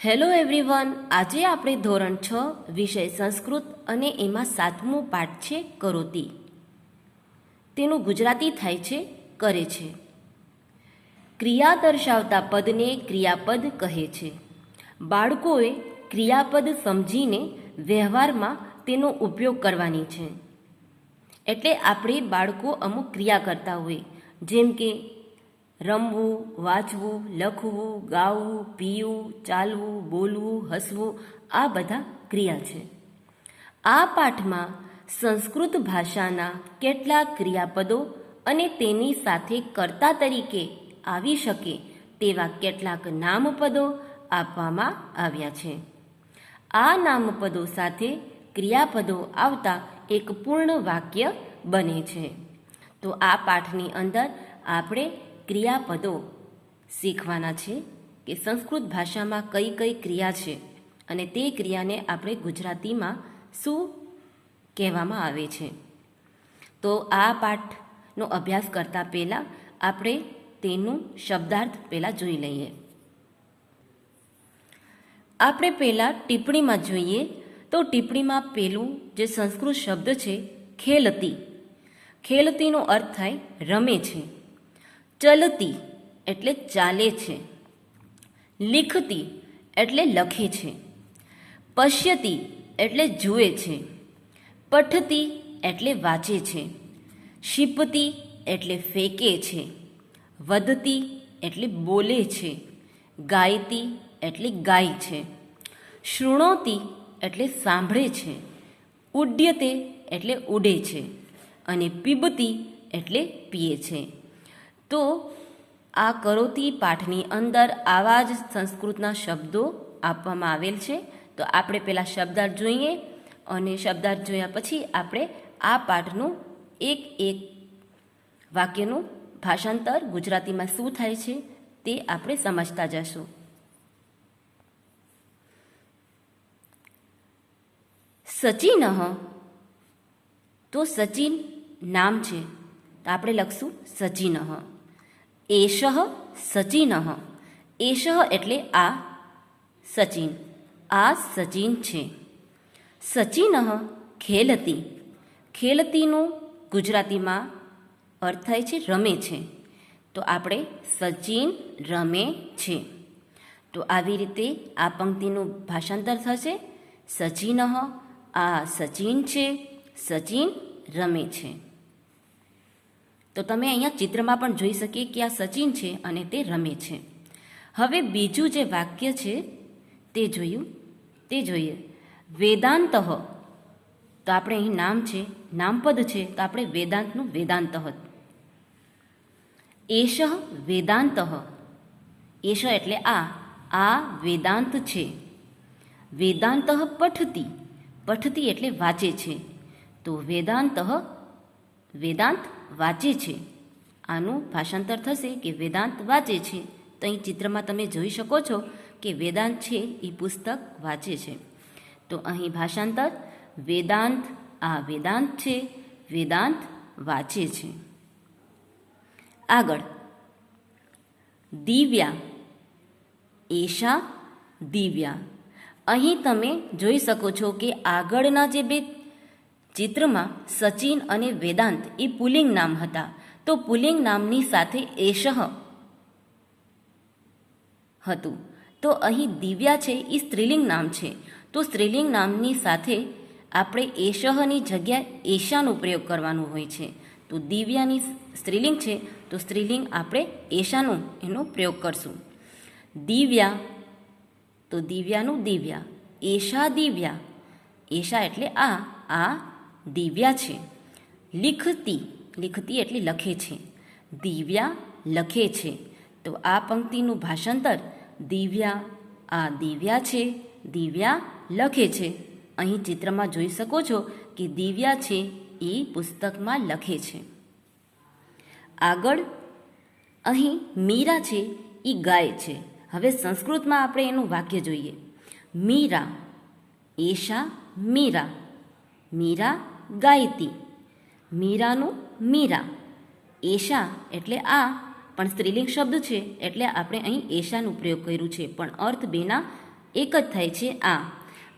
Hello everyone, આજે આપણે ધોરણ 6 વિષય સંસ્કૃત અને એમાં 7મું પાઠ છે કરોતી. તેનું ગુજરાતી થાય છે કરે છે. ક્રિયા દર્શાવતા પદને ક્રિયાપદ કહે છે. બાળકોએ ક્રિયાપદ સમજીને વ્યવહારમાં તેનો ઉપયોગ કરવાની છે. એટલે આપણે બાળકો અમુક ક્રિયા કરતા હોય, જેમ કે રમવું, વાંચવું, લખવું, ગાવું, પીવું, ચાલવું, બોલવું, હસવું, આ બધા ક્રિયા છે. આ પાઠમાં સંસ્કૃત ભાષાના કેટલાક ક્રિયાપદો અને તેની સાથે કર્તા તરીકે આવી શકે તેવા કેટલાક નામપદો આપવામાં આવ્યા છે. આ નામપદો સાથે ક્રિયાપદો આવતા એક પૂર્ણ વાક્ય બને છે. તો આ પાઠની અંદર આપણે ક્રિયાપદો શીખવાના છે કે સંસ્કૃત ભાષામાં કઈ કઈ ક્રિયા છે અને તે ક્રિયાને આપણે ગુજરાતીમાં શું કહેવામાં આવે છે. તો આ પાઠનો અભ્યાસ કરતાં પહેલાં આપણે તેનું શબ્દાર્થ પહેલાં જોઈ લઈએ. આપણે પહેલાં ટિપ્પણીમાં જોઈએ તો ટિપ્પણીમાં પેલું જે સંસ્કૃત શબ્દ છે ખેલતી. ખેલતીનો અર્થ થાય રમે છે. ચલતી એટલે ચાલે છે. લિખતી એટલે લખે છે. પશ્યતી એટલે જુએ છે. પઠતી એટલે વાંચે છે. ક્ષિપતી એટલે ફેંકે છે. વદતી એટલે બોલે છે. ગાયતી એટલે ગાય છે. શૃણોતી એટલે સાંભળે છે. ઉડ્યતે એટલે ઉડે છે. અને પીબતી એટલે પીએ છે. તો આ કરોતી પાઠની અંદર આવા જ સંસ્કૃતના શબ્દો આપવામાં આવેલ છે. તો આપણે પહેલાં શબ્દાર્થ જોઈએ અને શબ્દાર્થ જોયા પછી આપણે આ પાઠનું એક એક વાક્યનું ભાષાંતર ગુજરાતીમાં શું થાય છે તે આપણે સમજતા જશું. સચિન, તો સચિન નામ છે તો આપણે લખશું સચિન. એષઃ સચિન. એષઃ એટલે આ સચિન, આ સચિન છે. સચિન ખેલતી. ખેલતીનું ગુજરાતીમાં અર્થ થાય છે રમે છે. તો આપણે સચિન રમે છે. તો આવી રીતે આ પંક્તિનું ભાષાંતર થશે. સચિન, આ સચિન છે. સચિન રમે છે. તો તમે અહીંયા ચિત્રમાં પણ જોઈ શકીએ કે આ સચિન છે અને તે રમે છે. હવે બીજું જે વાક્ય છે તે જોઈએ. વેદાંત. તો આપણે અહીં નામ છે, નામપદ છે, તો આપણે વેદાંતનું વેદાંત. એષ વેદાંત. એષ એટલે આ વેદાંત છે. વેદાંત પઠતી. પઠતી એટલે વાંચે છે. તો વેદાંત વાંચે છે. આનું ભાષાંતર થશે કે વેદાંત વાંચે છે. તો અહીં ચિત્રમાં તમે જોઈ શકો છો કે વેદાંત છે એ પુસ્તક વાંચે છે. તો અહીં ભાષાંતર વેદાંત, આ વેદાંત છે, વેદાંત વાંચે છે. આગળ દિવ્યા. એષા દિવ્યા. અહીં તમે જોઈ શકો છો કે આગળના જે બે ચિત્રમાં સચિન અને વેદાંત એ પુલ્લિંગ નામ હતા. તો પુલ્લિંગ નામની સાથે એષઃ હતું. તો અહીં દિવ્યા છે એ સ્ત્રીલિંગ નામ છે. તો સ્ત્રીલિંગ નામની સાથે આપણે એષઃની જગ્યાએ એશાનો પ્રયોગ કરવાનો હોય છે. તો દિવ્યાની સ્ત્રીલિંગ છે તો સ્ત્રીલિંગ આપણે એનો પ્રયોગ કરશું. દિવ્યા, તો દિવ્યાનું દિવ્યા. એશા દિવ્યા. એશા એટલે આ દિવ્યા છે. લિખતી. લિખતી એટલે લખે છે. દિવ્યા લખે છે. તો આ પંક્તિનું ભાષાંતર દિવ્યા, આ દિવ્યા છે, દિવ્યા લખે છે. અહીં ચિત્રમાં જોઈ શકો છો કે દિવ્યા છે એ પુસ્તકમાં લખે છે. આગળ અહીં મીરા છે એ ગાય છે. હવે સંસ્કૃતમાં આપણે એનું વાક્ય જોઈએ. મીરા. એશા મીરા. મીરા ગાયતી. મીરાનું મીરા. એશા એટલે આ પણ સ્ત્રીલિંગ શબ્દ છે એટલે આપણે અહીં એશાનો પ્રયોગ કર્યું છે, પણ અર્થ બેના એક જ થાય છે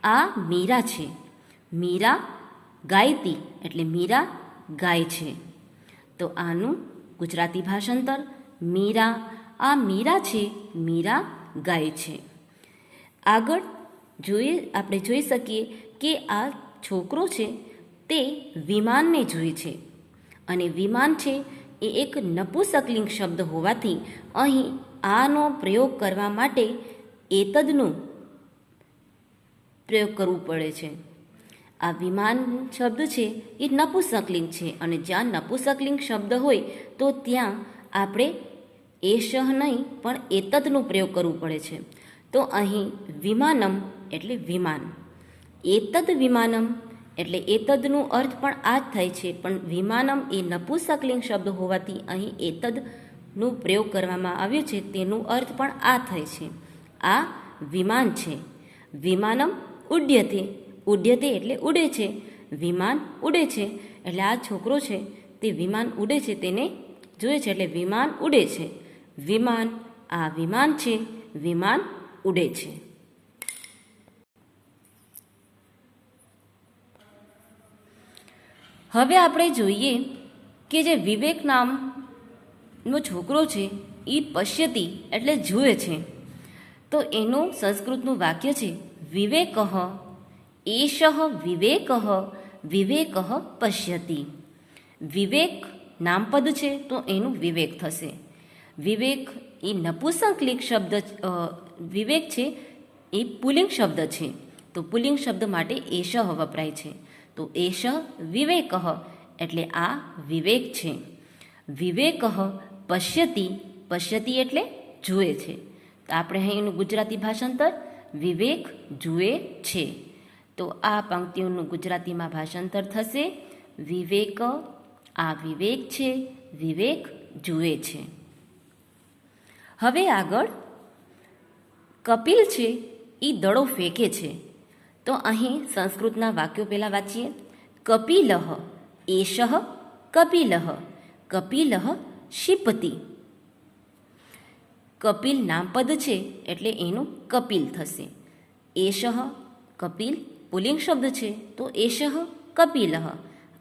આ મીરા છે. મીરા ગાયતી એટલે મીરા ગાય છે. તો આનું ગુજરાતી ભાષાંતર મીરા, આ મીરા છે, મીરા ગાય છે. આગળ આપણે જોઈ શકીએ કે આ છોકરો છે તે વિમાનને જોઈ છે, અને વિમાન છે એ એક નપુંસકલિંગ શબ્દ હોવાથી અહીં આનો પ્રયોગ કરવા માટે એતદનો પ્રયોગ કરવું પડે છે. આ વિમાન શબ્દ છે એ નપુંસકલિંગ છે, અને જ્યાં નપુંસકલિંગ શબ્દ હોય તો ત્યાં આપણે એષ નહીં પણ એતદનો પ્રયોગ કરવો પડે છે. તો અહીં વિમાનમ એટલે વિમાન, એતદ વિમાનમ એટલે એતદનો અર્થ પણ આ જ થાય છે, પણ વિમાનમ એ નપુંસકલિંગ શબ્દ હોવાથી અહીં એતદનો પ્રયોગ કરવામાં આવ્યો છે, તેનો અર્થ પણ આ થાય છે. આ વિમાન છે. વિમાનમ ઉડ્યતે, ઉડ્યતે એટલે ઉડે છે, વિમાન ઉડે છે, એટલે આ છોકરો છે તે વિમાન ઉડે છે તેને જોઈએ છે, એટલે વિમાન ઉડે છે. વિમાન, આ વિમાન છે, વિમાન ઉડે છે. હવે આપણે જોઈએ કે જે વિવેક નામનો છોકરો છે એ પશ્યતી એટલે જુએ છે. તો એનું સંસ્કૃતનું વાક્ય છે વિવેકઃ એષઃ વિવેકઃ વિવેકઃ પશ્યતિ. વિવેક નામપદ છે તો એનું વિવેક થશે. વિવેક એ નપુંસકલિંગ શબ્દ, વિવેક છે એ પુલ્લિંગ શબ્દ છે, તો પુલ્લિંગ શબ્દ માટે એષઃ વપરાય છે. તો એષ વિવેકઃ એટલે આ વિવેક છે. વિવેકઃ પશ્યતિ, પશ્યતિ એટલે જુએ છે. તો આપણે અહીં એનું ગુજરાતી ભાષાંતર વિવેક જુએ છે. તો આ પંક્તિઓનું ગુજરાતીમાં ભાષાંતર થશે વિવેક, આ વિવેક છે, વિવેક જુએ છે. હવે આગળ કપિલ છે એ દડો ફેંકે છે. તો અહીં સંસ્કૃતના વાક્યો પહેલાં વાંચીએ. કપિલઃ એષઃ કપિલઃ, કપિલઃ ક્ષિપતિ. કપિલ નામપદ છે એટલે એનું કપિલ થશે. એષઃ કપિલ પુલ્લિંગ શબ્દ છે તો એષઃ કપિલઃ,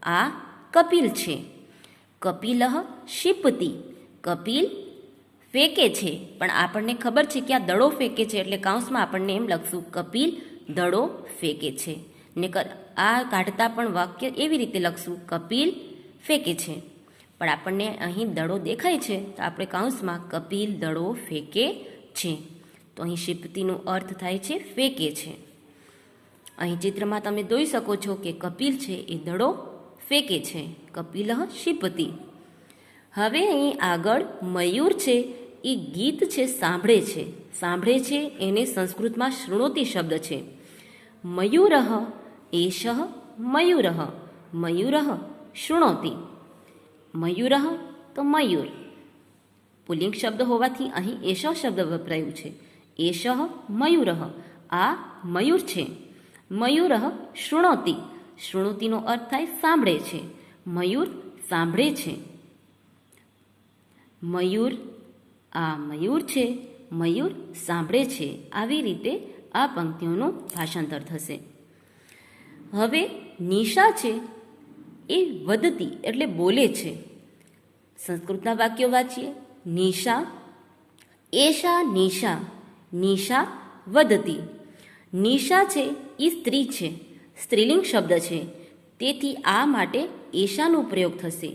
આ કપિલ છે. કપિલઃ ક્ષિપતિ, કપિલ ફેંકે છે, પણ આપણને ખબર છે કે આ દડો ફેંકે છે એટલે કૌંસમાં આપણને એમ લખશું કપિલ દડો ફેંકે છે. ને આ કાઢતા પણ વાક્ય એવી રીતે લખશું કપિલ ફેંકે છે, પણ આપણને અહીં દડો દેખાય છે તો આપણે કૌંસમાં કપિલ દડો ફેંકે છે. તો અહીં ક્ષિપતિનો અર્થ થાય છે ફેંકે છે. અહીં ચિત્રમાં તમે જોઈ શકો છો કે કપિલ છે એ દડો ફેંકે છે. કપિલઃ ક્ષિપતિ. હવે અહીં આગળ મયુર છે એ ગીત છે સાંભળે છે. સાંભળે છે એને સંસ્કૃતમાં શૃણોતિ શબ્દ છે. મયુરઃ એષઃ મયુરઃ, મયુરઃ શૃણોતિ. મયુરઃ તો મયુર, પુલ્લિંગ શબ્દ હોવાથી અહીં એષ શબ્દ વપરાયું છે. એષઃ મયુરઃ, આ મયુર છે. મયુરઃ શૃણોતિ, શૃણોતિનો અર્થ થાય સાંભળે છે. મયુર સાંભળે છે. મયુર, આ મયુર છે, મયુર સાંભળે છે. આવી રીતે આ પંક્તિઓનું ભાષાંતર થશે. હવે નિશા છે એ વદતી એટલે બોલે છે. સંસ્કૃતના વાક્યો વાંચીએ. નિશા એષા નિશા, નિશા વદતી. નિશા છે એ સ્ત્રી છે, સ્ત્રીલિંગ શબ્દ છે, તેથી આ માટે એશાનો પ્રયોગ થશે.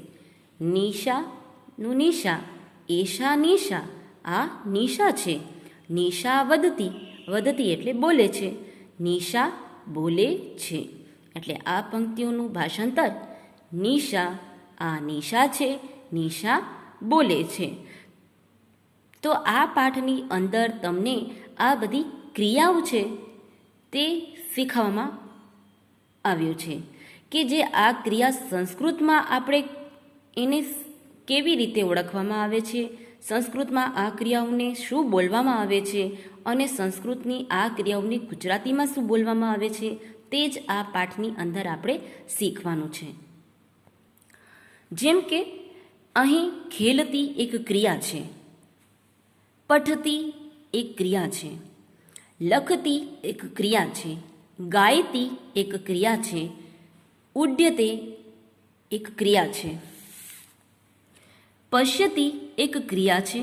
નિશાનું નિશા, એશા નિશા, આ નિશા છે. નિશા વદતી, વદતી એટલે બોલે છે, નિશા બોલે છે. એટલે આ પંક્તિઓનું ભાષાંતર નિશા, આ નિશા છે, નિશા બોલે છે. તો આ પાઠની અંદર તમને આ બધી ક્રિયાઓ છે તે શીખવવામાં આવ્યું છે કે જે આ ક્રિયા સંસ્કૃતમાં આપણે એને કેવી રીતે ઓળખવામાં આવે છે, સંસ્કૃતમાં આ ક્રિયાઓને શું બોલવામાં આવે છે, અને સંસ્કૃતની આ ક્રિયાઓને ગુજરાતીમાં શું બોલવામાં આવે છે, તે જ આ પાઠની અંદર આપણે શીખવાનું છે. જેમ કે અહીં ખેલતી એક ક્રિયા છે, પઠતી એક ક્રિયા છે, લખતી એક ક્રિયા છે, ગાયતી એક ક્રિયા છે, ઉડ્યતે એક ક્રિયા છે, પશ્યતી એક ક્રિયા છે,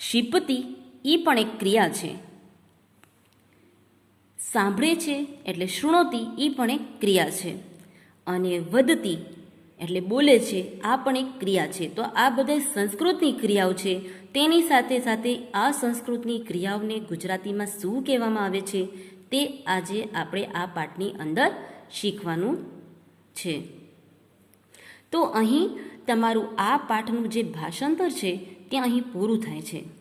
શિપતી એ પણ એક ક્રિયા છે, સાંભળે છે એટલે શૃણોતી એ પણ એક ક્રિયા છે, અને વદતી એટલે બોલે છે આ પણ એક ક્રિયા છે. તો આ બધા સંસ્કૃતની ક્રિયાઓ છે. તેની સાથે સાથે આ સંસ્કૃતની ક્રિયાઓને ગુજરાતીમાં શું કહેવામાં આવે છે તે આજે આપણે આ પાઠની અંદર શીખવાનું છે. તો અહીં તમારું આ પાઠનું જે ભાષાંતર છે તે અહીં પૂરું થાય છે.